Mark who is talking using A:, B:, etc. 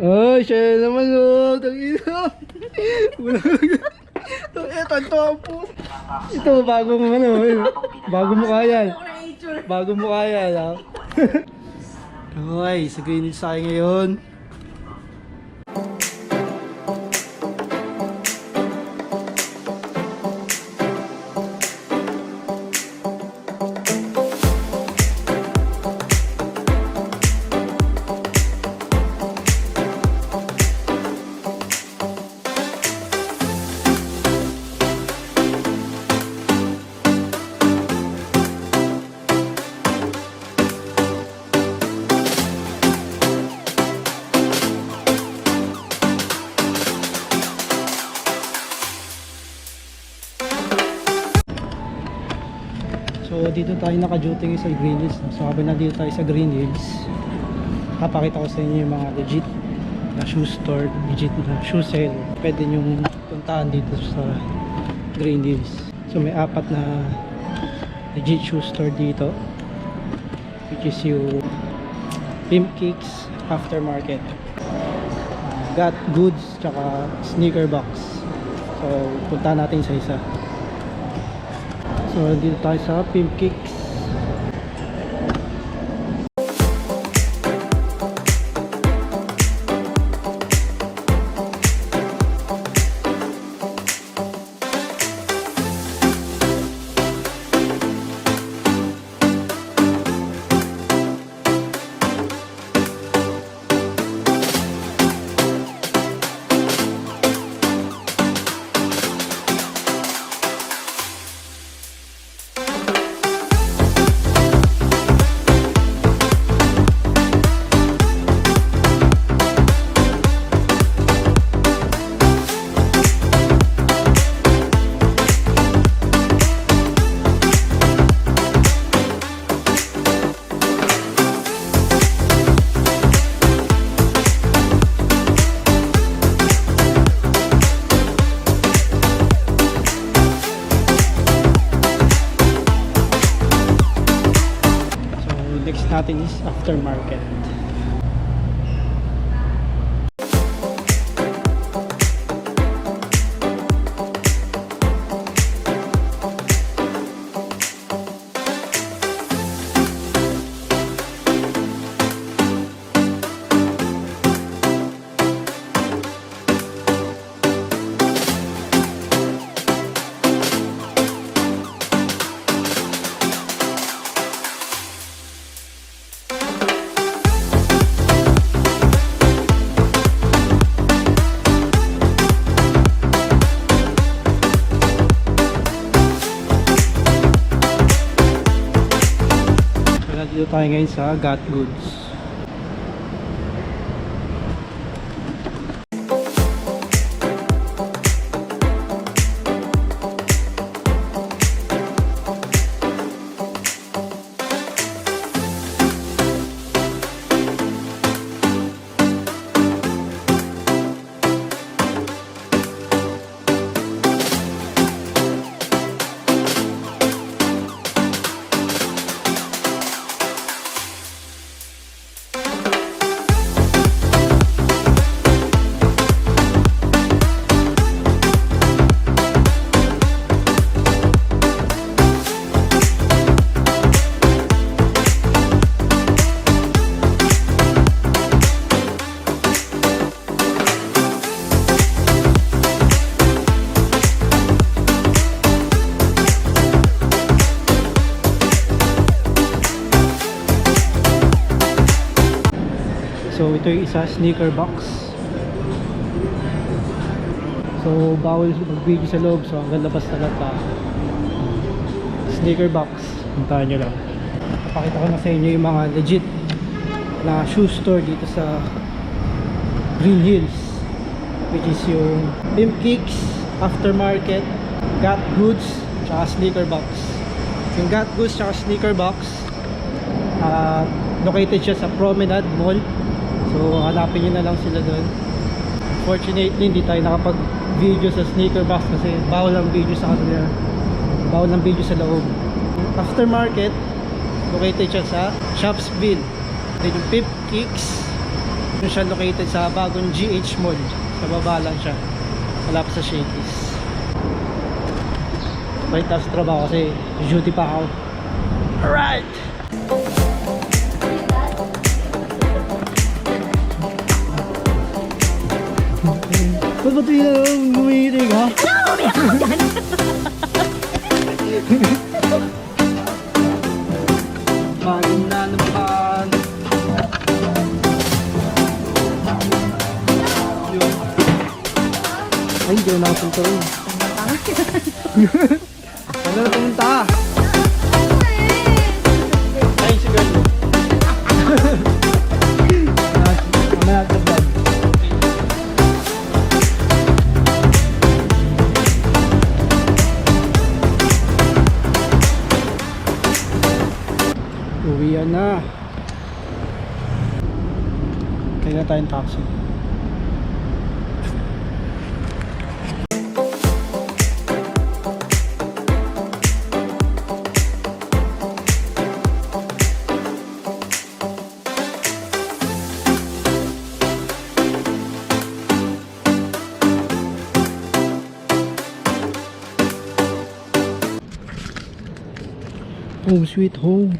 A: Ay, siya naman oh. Tangina. Ito, ito po. Ito, bagong ano. Bagong mukha yan. Bagong mukha yan. Ha? Okay, sa green sa akin ngayon. So dito tayo naka-duty sa Green Hills. So habang nandito tayo sa Green Hills, papakita ko sa inyo yung mga legit na shoe store, legit na shoe sale. Pwede nyong puntahan dito sa Green Hills. So may 4 na legit shoe store dito, which is yung Pimp Kicks Aftermarket, Got Goods, tsaka Sneaker Box. So punta natin sa isa. So dito tayo sa Pimp Kicks. Next natin is Aftermarket. Dito tayo ngayon sa Got Goods. So ito yung isa, sneaker box. So bawal mag-video sa loob, so hanggang labas na lang pa. Sneaker box, puntahan nyo lang. Papakita ko na sa inyo yung mga legit na shoe store dito sa Green Hills, which is yung Pimp Kicks Aftermarket, Got Goods, tsaka Sneaker Box. Yung Got Goods tsaka Sneaker Box, located siya sa Promenade Mall. So hanapin nyo na lang sila doon. Fortunately hindi tayo nakapag-video sa Sneaker Box kasi bawal ang video sa kanila, bawal ang video sa loob. Aftermarket, located siya sa Shopsville. Then yung Pimp Kicks Doon siya located sa bagong GH Mall. Sa baba lang siya. Wala pa sa Shakey's. Balik tayo sa trabaho kasi duty pa ako. Alright! Ba't ba ito yung gumihilig ha? Bagong na naman. Ay, hindi na nakapunta rin. Ano na pumunta? Ay, si Girl. Ama natin ang vlog. Uwian na. Kaya na tayong taxi. Home sweet home.